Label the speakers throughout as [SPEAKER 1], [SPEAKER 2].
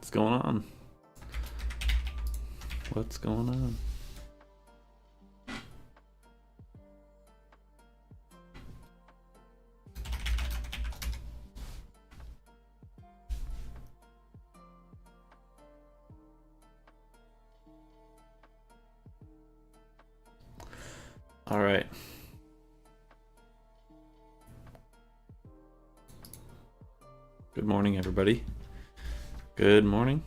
[SPEAKER 1] What's going on? What's going on? All right. Good morning, everybody. Good morning.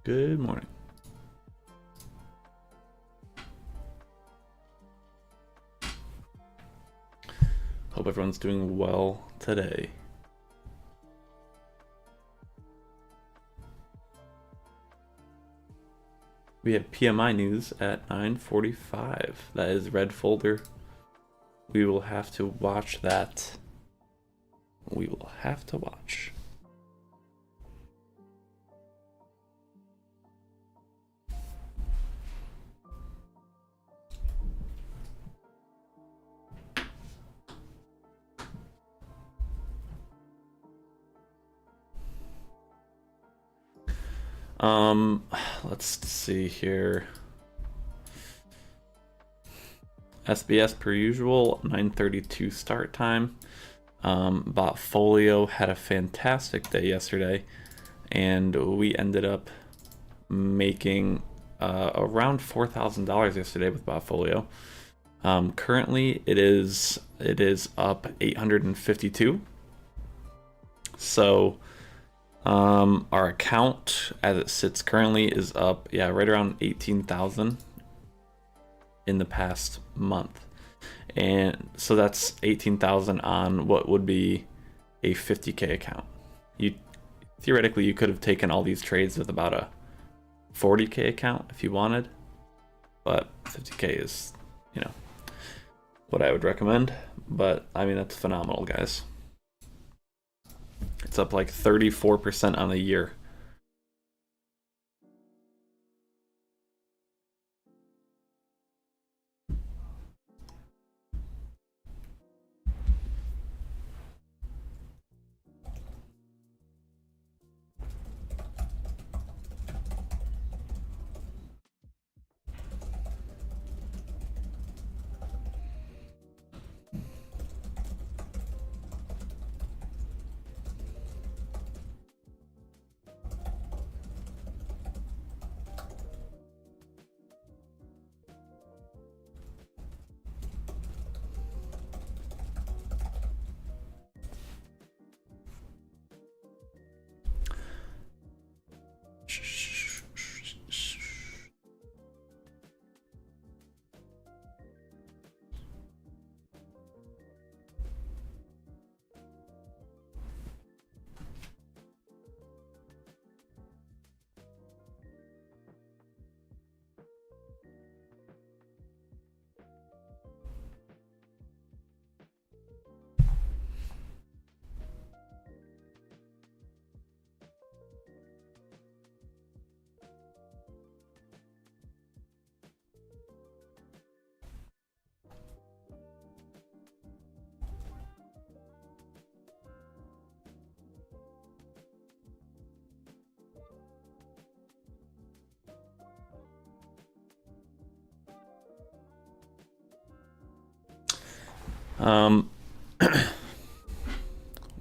[SPEAKER 1] Good morning. Hope everyone's doing well today. We have PMI news at 9:45. That is red folder. We will have to watch that. We will have to watch. Let's see here. SBS per usual, 9:32 start time. Botfolio had a fantastic day yesterday, and we ended up making around $4,000 yesterday with Botfolio. Currently, it is up 852. So our account as it sits currently is up, right around 18,000 in the past month. And so that's 18,000 on what would be a 50K account. Theoretically, you could have taken all these trades with about a 40K account if you wanted, but 50K is, what I would recommend. But I mean, that's phenomenal, guys. It's up like 34% on the year.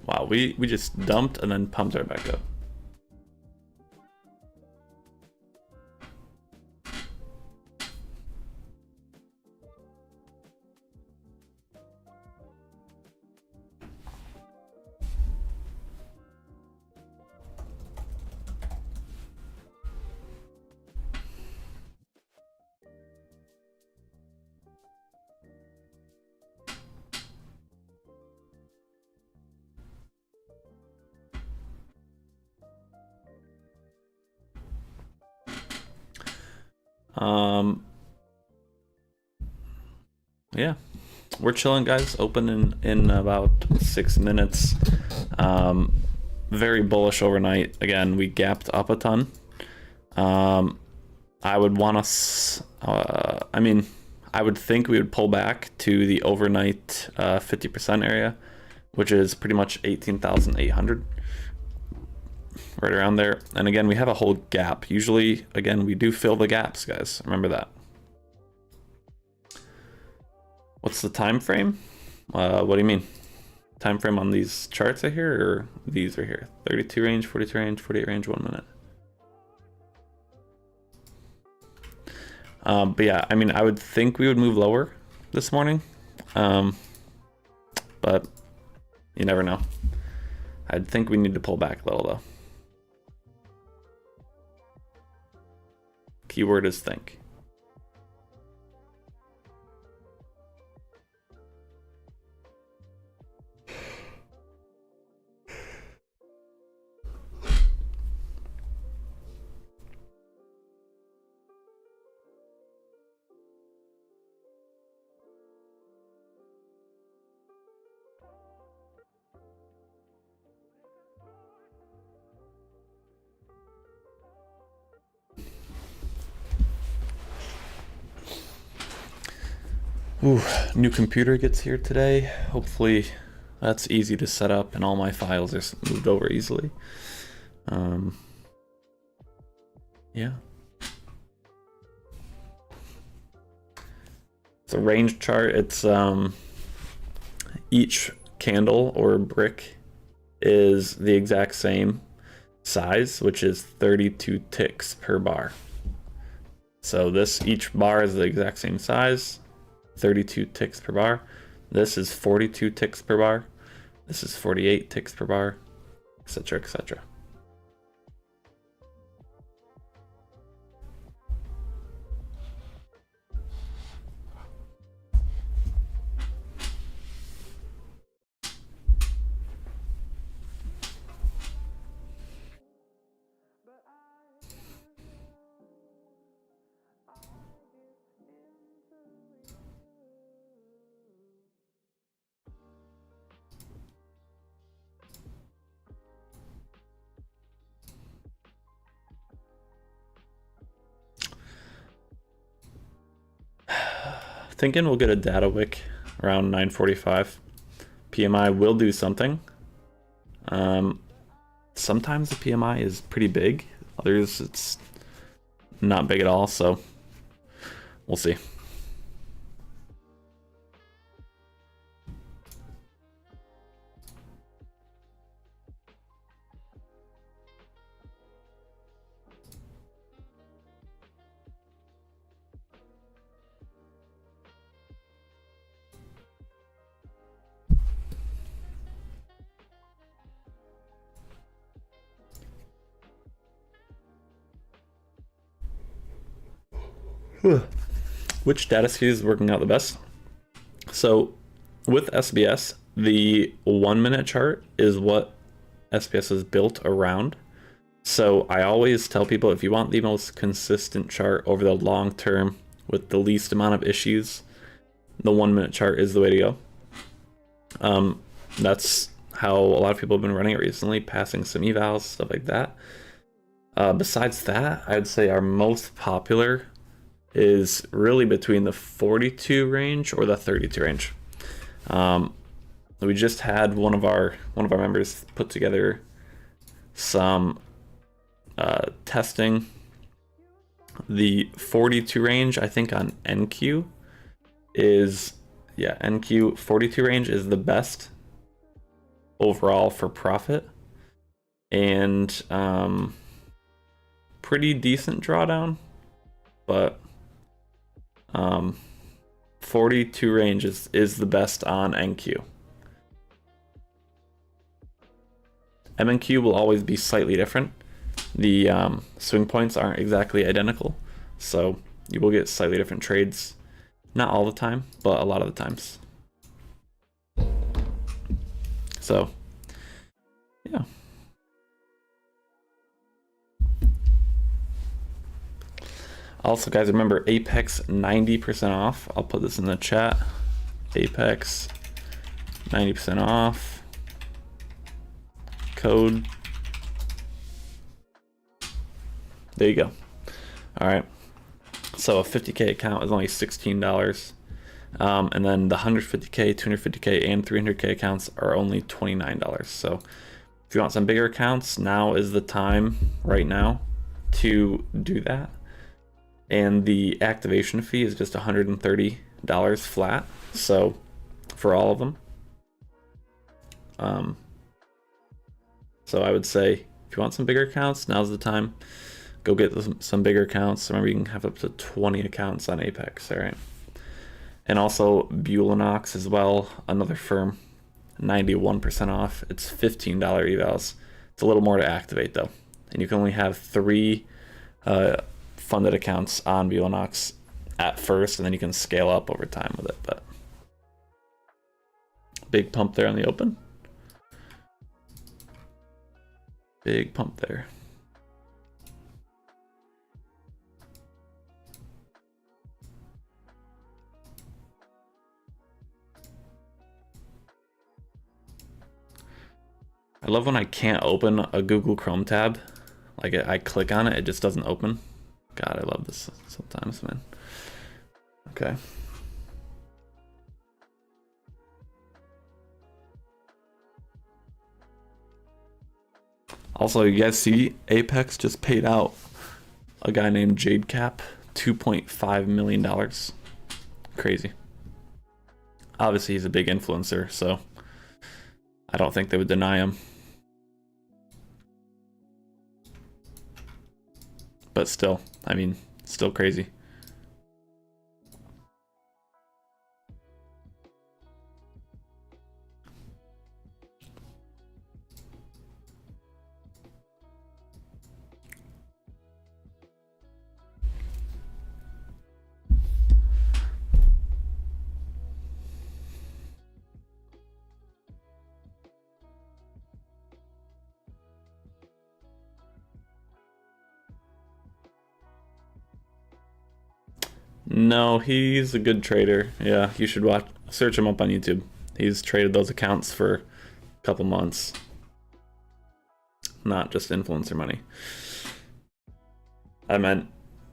[SPEAKER 1] Wow, we just dumped and then pumped right back up. Yeah, we're chilling, guys. Open in about 6 minutes. Very bullish overnight. Again, we gapped up a ton. I would want us, I would think we would pull back to the overnight 50% area, which is pretty much 18,800. right around there. And again, we have a whole gap. Usually, again, we do fill the gaps, guys. Remember that. What's the time frame? What do you mean? Time frame on these charts right here, or these right here? 32 range, 42 range, 48 range, 1 minute. But yeah, I mean, I would think we would move lower this morning, but you never know. I'd think we need to pull back a little though. Keyword is think. Ooh, new computer gets here today. Hopefully that's easy to set up and all my files are moved over easily. Yeah. It's a range chart. It's each candle or brick is the exact same size, which is 32 ticks per bar. So each bar is the exact same size. 32 ticks per bar. This is 42 ticks per bar. This is 48 ticks per bar, etc., etc. Thinking we'll get a data wick around 9:45. PMI will do something. Sometimes the PMI is pretty big. Others it's not big at all, so we'll see. Which data SKU is working out the best? So with SBS, the 1 minute chart is what SBS is built around. So I always tell people, if you want the most consistent chart over the long term with the least amount of issues, the 1 minute chart is the way to go. That's how a lot of people have been running it recently, passing some evals, stuff like that. Besides that, I'd say our most popular is really between the 42 range or the 32 range. We just had one of our members put together some testing. The 42 range, I think on NQ is, yeah, NQ 42 range is the best overall for profit, and pretty decent drawdown, but 42 range is the best on NQ. MNQ will always be slightly different. The swing points aren't exactly identical, so you will get slightly different trades. Not all the time, but a lot of the times. So, yeah. Also, guys, remember Apex 90% off. I'll put this in the chat. Apex 90% off. Code. There you go. All right. So a 50K account is only $16. And then the 150K, 250K, and 300K accounts are only $29. So If you want some bigger accounts, now is the time right now to do that. And the activation fee is just $130 flat. So for all of them. So I would say if you want some bigger accounts, now's the time. Go get some bigger accounts. Remember, you can have up to 20 accounts on Apex, all right? And also Bulanox as well, another firm, 91% off. It's $15 evals. It's a little more to activate though. And you can only have 3 funded accounts on Bulanox at first, and then you can scale up over time with it. But big pump there on the open. Big pump there. I love when I can't open a Google Chrome tab. Like I click on it, it just doesn't open. God, I love this sometimes, man. Okay. Also, you guys see Apex just paid out a guy named Jade Cap $2.5 million. Crazy. Obviously, he's a big influencer, so I don't think they would deny him. But still, I mean, still crazy. No, he's a good trader. Yeah, you should search him up on YouTube. He's traded those accounts for a couple months. Not just influencer money. I meant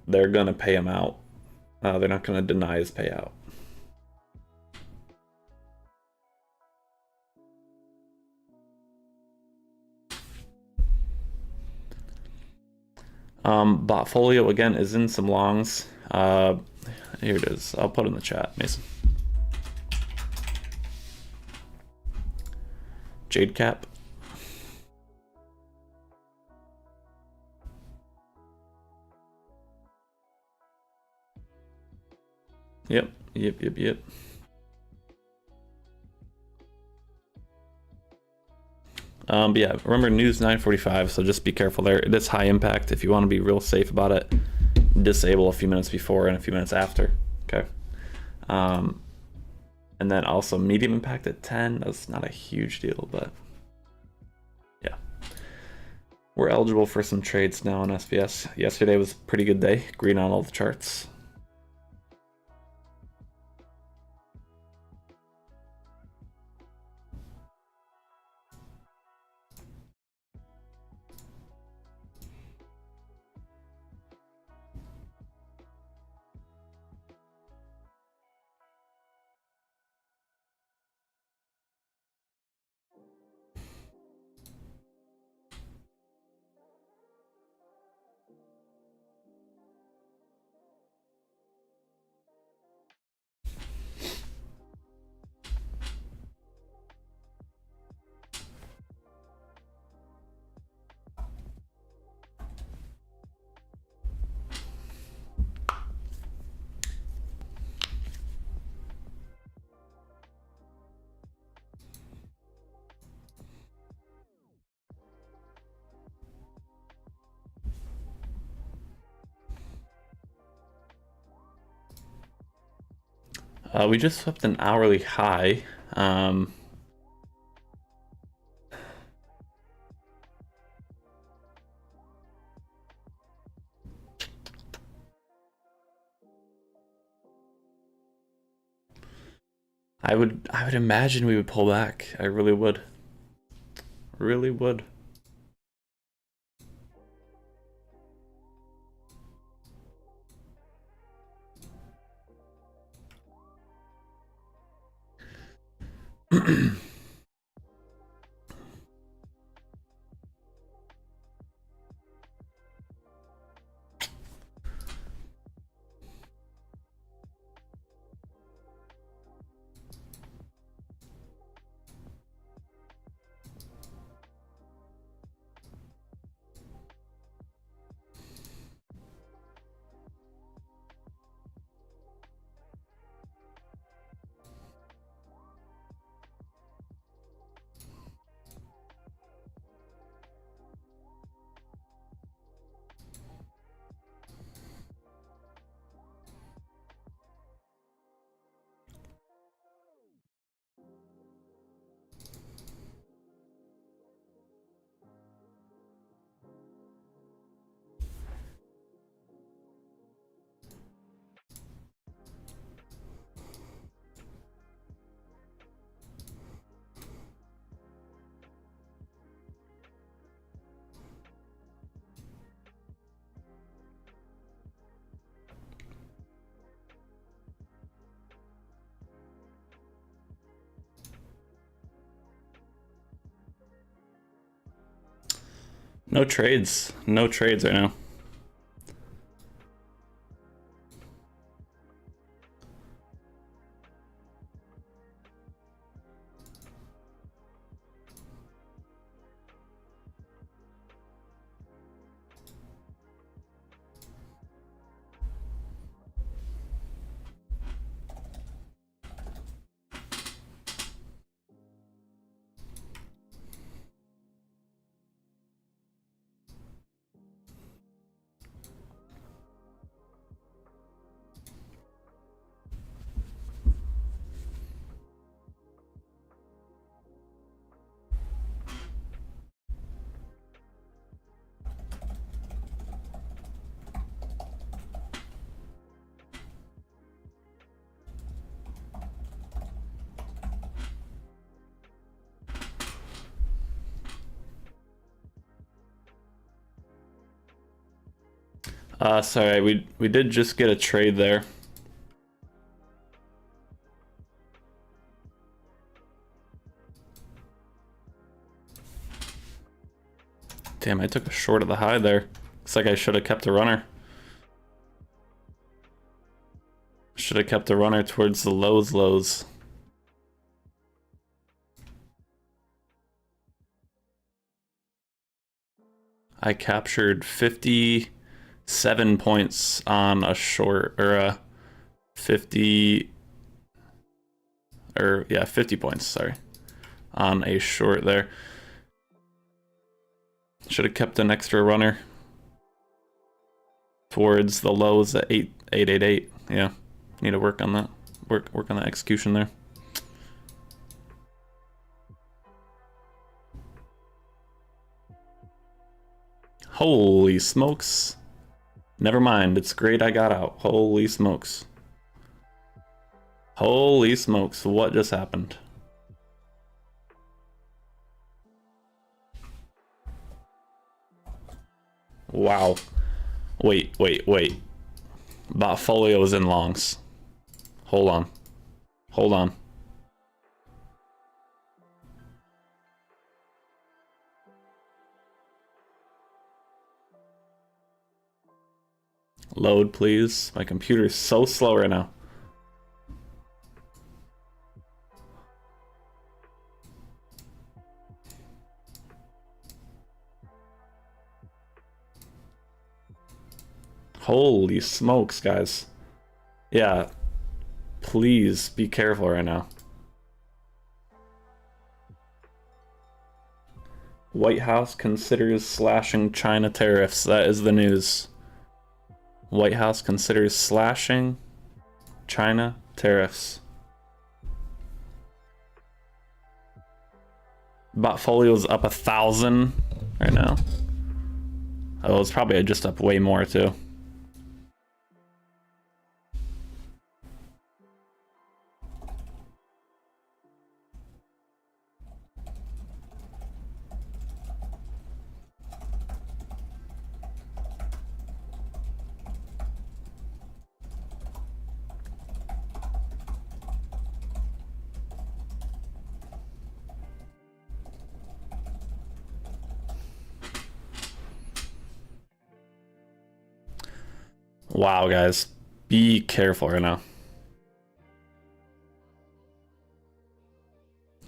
[SPEAKER 1] they're gonna pay him out. They're not gonna deny his payout. Botfolio again is in some longs. Here it is. I'll put it in the chat, Mason. Jade Cap. Yep. But yeah, remember news 9:45, so just be careful there. It is high impact. If you want to be real safe about it, disable a few minutes before and a few minutes after. Okay. And then also medium impact at 10. That's not a huge deal, but yeah. We're eligible for some trades now on SBS. Yesterday was a pretty good day. Green on all the charts. We just swept an hourly high. I would imagine we would pull back. I really would. Really would. No trades. No trades right now. Sorry, we did just get a trade there. Damn, I took a short of the high there. Looks like I should have kept a runner. Should have kept a runner towards the lows. I captured 57 points on a short, or a 50 points, sorry, on a short there. Should have kept an extra runner towards the lows at 888. Yeah, need to work on that. Work on the execution there. Holy smokes. Never mind, it's great I got out. Holy smokes. Holy smokes, what just happened? Wow. Wait. Botfolio is in longs. Hold on. Load, please. My computer is so slow right now. Holy smokes, guys. Yeah. Please be careful right now. White House considers slashing China tariffs. That is the news. White House considers slashing China tariffs. Botfolio's up 1,000 right now. Oh, it's probably just up way more too. Wow, guys, be careful right now.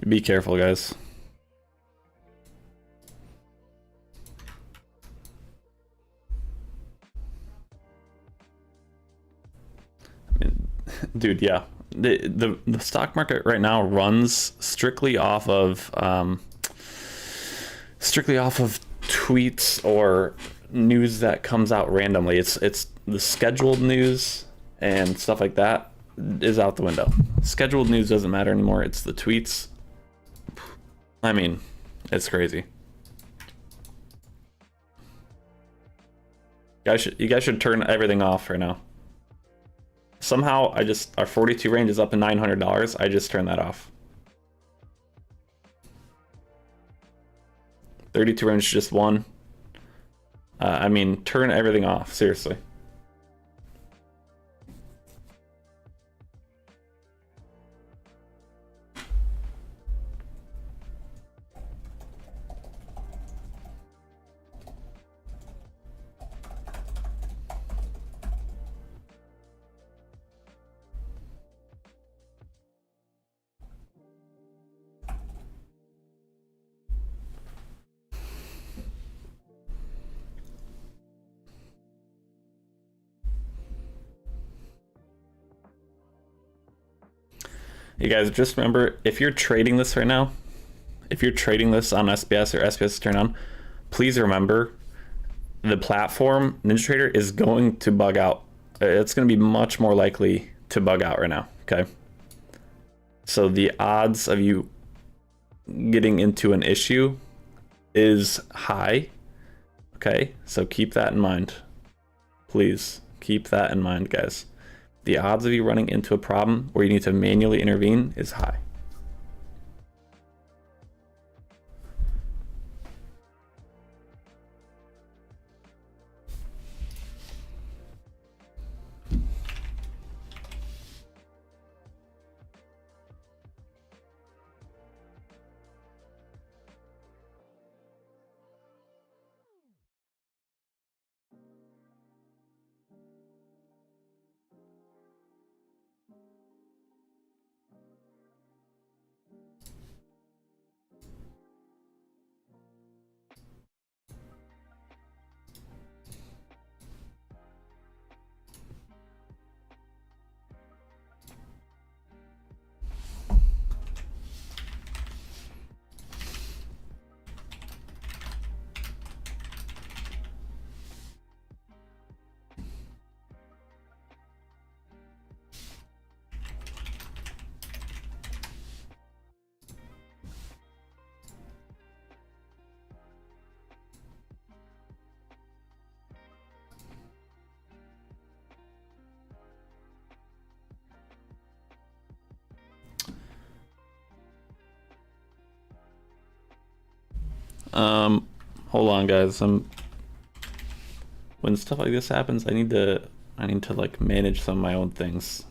[SPEAKER 1] Be careful, guys. I mean, dude, yeah. The stock market right now runs strictly off of tweets or news that comes out randomly. It's the scheduled news and stuff like that is out the window. Scheduled news doesn't matter anymore. It's the tweets. I mean, it's crazy. You guys should turn everything off right now. Somehow our 42 range is up to $900. I just turned that off. 32 range just won. I mean, turn everything off, seriously. You guys just remember, if you're trading this right now, if you're trading this on SBS or SBS is turned on, please remember the platform NinjaTrader is going to bug out. It's going to be much more likely to bug out right now, okay? So the odds of you getting into an issue is high, okay? So keep that in mind. Please keep that in mind, guys. The odds of you running into a problem where you need to manually intervene is high. Hold on, guys. When stuff like this happens, I need to like manage some of my own things.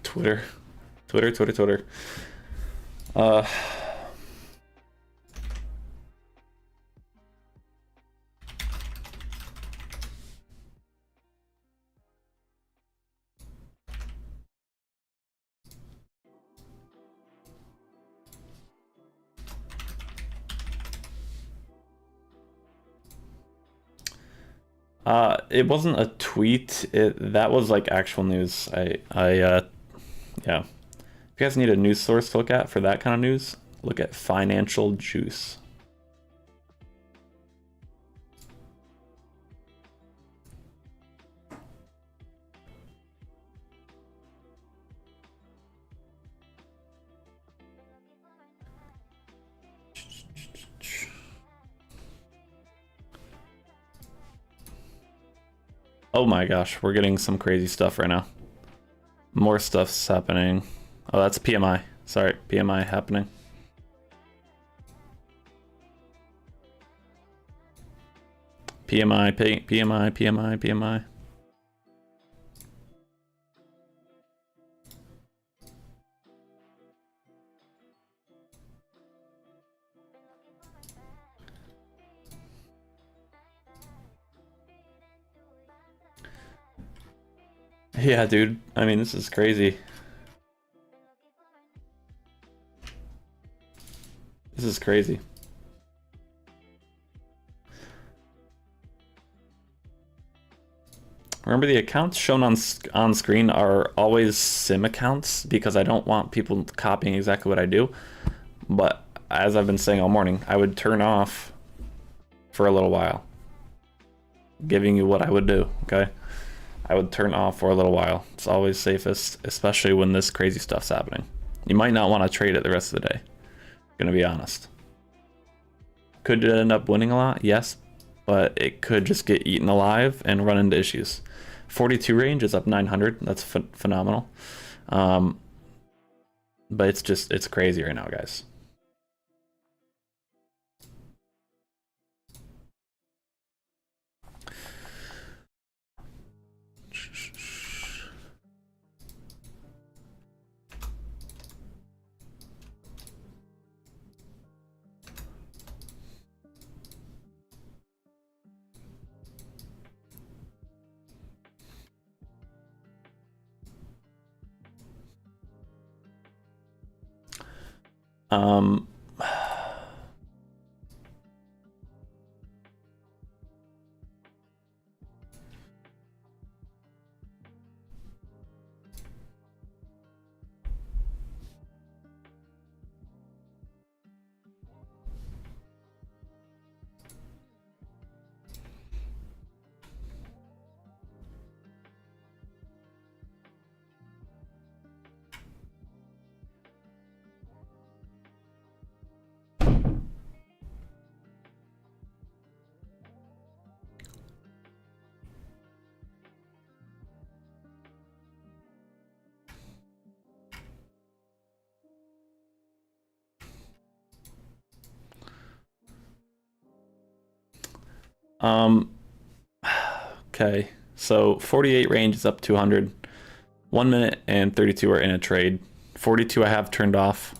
[SPEAKER 1] Twitter. It wasn't a tweet. That was like actual news. Yeah. If you guys need a news source to look at for that kind of news, look at Financial Juice. Oh my gosh, we're getting some crazy stuff right now. More stuff's happening. Oh, that's PMI. Sorry, PMI happening. PMI. Yeah, dude. I mean, this is crazy. This is crazy. Remember, the accounts shown on screen are always sim accounts because I don't want people copying exactly what I do. But as I've been saying all morning, I would turn off for a little while, giving you what I would do, okay? I would turn off for a little while. It's always safest, especially when this crazy stuff's happening. You might not want to trade it the rest of the day. Gonna be honest. Could it end up winning a lot? Yes, but it could just get eaten alive and run into issues. 42 range is up 900. That's phenomenal. But it's crazy right now, guys. Um, okay, so 48 range is up 200. 1 minute and 32 are in a trade. 42 I have turned off.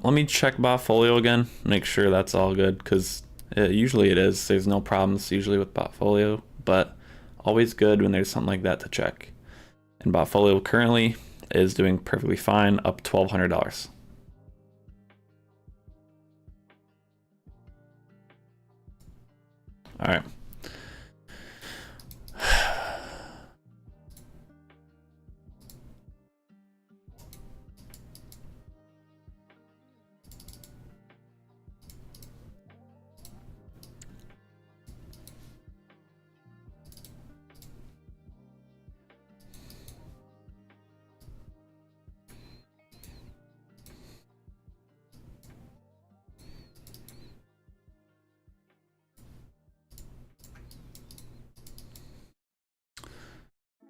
[SPEAKER 1] Let me check Botfolio again, make sure that's all good, because usually it is. There's no problems usually with Botfolio, but always good when there's something like that to check. And Botfolio currently is doing perfectly fine, up $1,200. All right.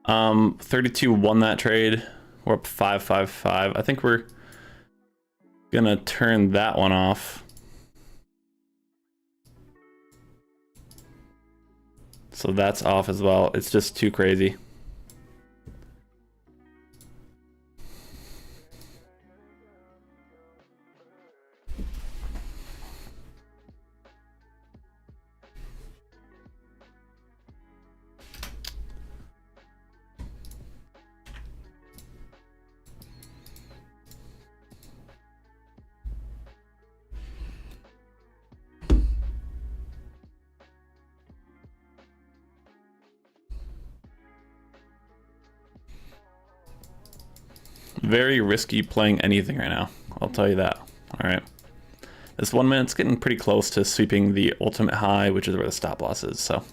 [SPEAKER 1] Um, 32 won that trade. We're up 555. I think we're gonna turn that one off. So that's off as well. It's just too crazy. Very risky playing anything right now. I'll tell you that. All right. This 1 minute's getting pretty close to sweeping the ultimate high, which is where the stop loss is, so.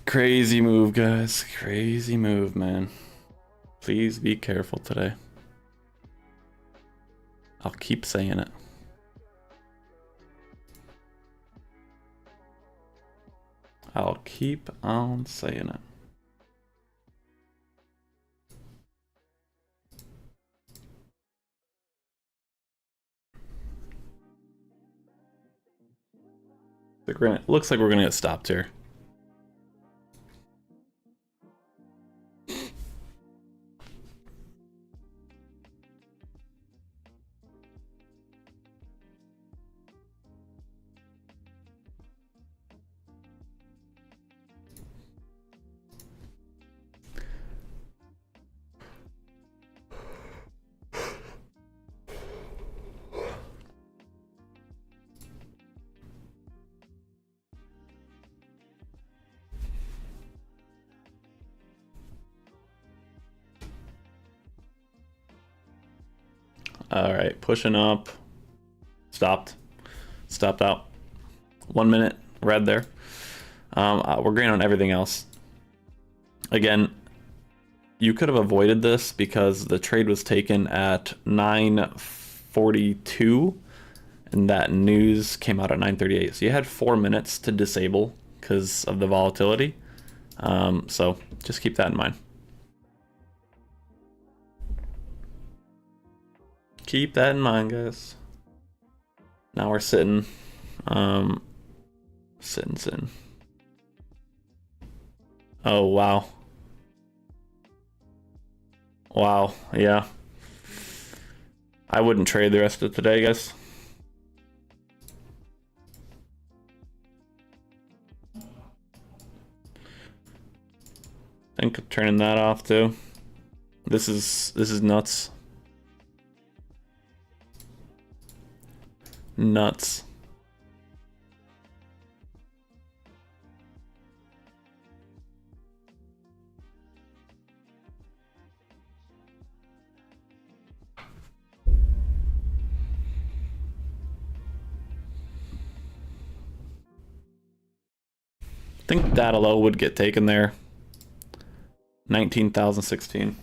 [SPEAKER 1] Crazy move, guys. Crazy move, man. Please be careful today. I'll keep saying it. I'll keep on saying it. Looks like we're gonna get stopped here. All right, pushing up. Stopped out. 1 minute red there. We're green on everything else. Again, you could have avoided this because the trade was taken at 9:42 and that news came out at 9:38. So you had 4 minutes to disable because of the volatility. So just keep that in mind. Keep that in mind, guys. Now we're sitting. Sitting. Oh, wow. Wow, yeah. I wouldn't trade the rest of today, guys. Think of turning that off too. This is nuts. Nuts. I think data low would get taken there. 19,016.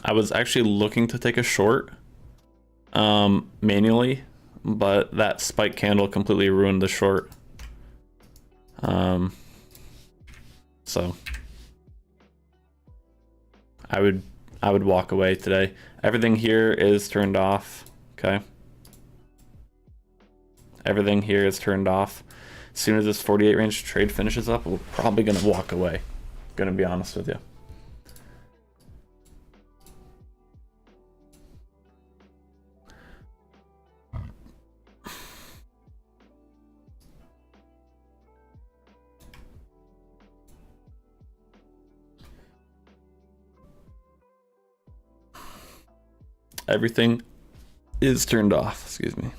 [SPEAKER 1] I was actually looking to take a short manually, but that spike candle completely ruined the short. So I would walk away today. Everything here is turned off. Okay. Everything here is turned off. As soon as this 48 range trade finishes up, we're probably gonna walk away. Gonna be honest with you. Everything is turned off, excuse me.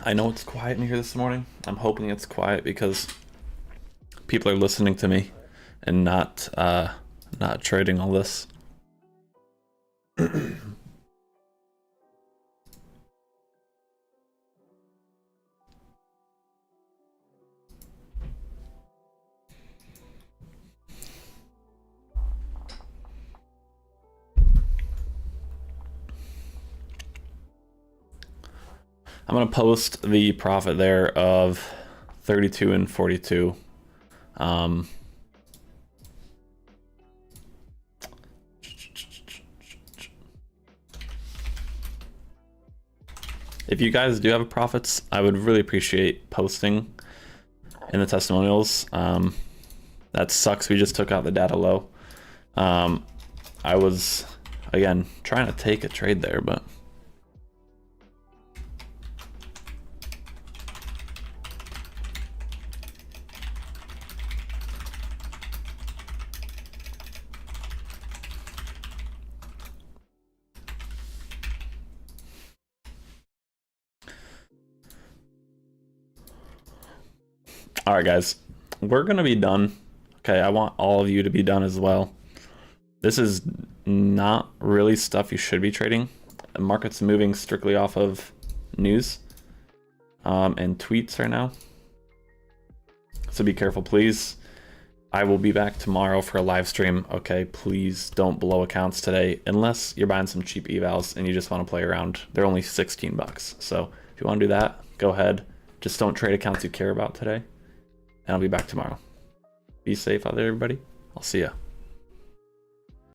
[SPEAKER 1] I know it's quiet in here this morning. I'm hoping it's quiet because people are listening to me and not trading all this. I'm gonna post the profit there of 32 and 42. If you guys do have profits, I would really appreciate posting in the testimonials. That sucks. We just took out the data low. I was, again, trying to take a trade there, but all right, guys, we're gonna be done. Okay, I want all of you to be done as well. This is not really stuff you should be trading. The market's moving strictly off of news and tweets right now. So be careful, please. I will be back tomorrow for a live stream. Okay, please don't blow accounts today unless you're buying some cheap evals and you just want to play around. They're only 16 bucks. So if you want to do that, go ahead. Just don't trade accounts you care about today. And I'll be back tomorrow. Be safe out there, everybody. I'll see ya.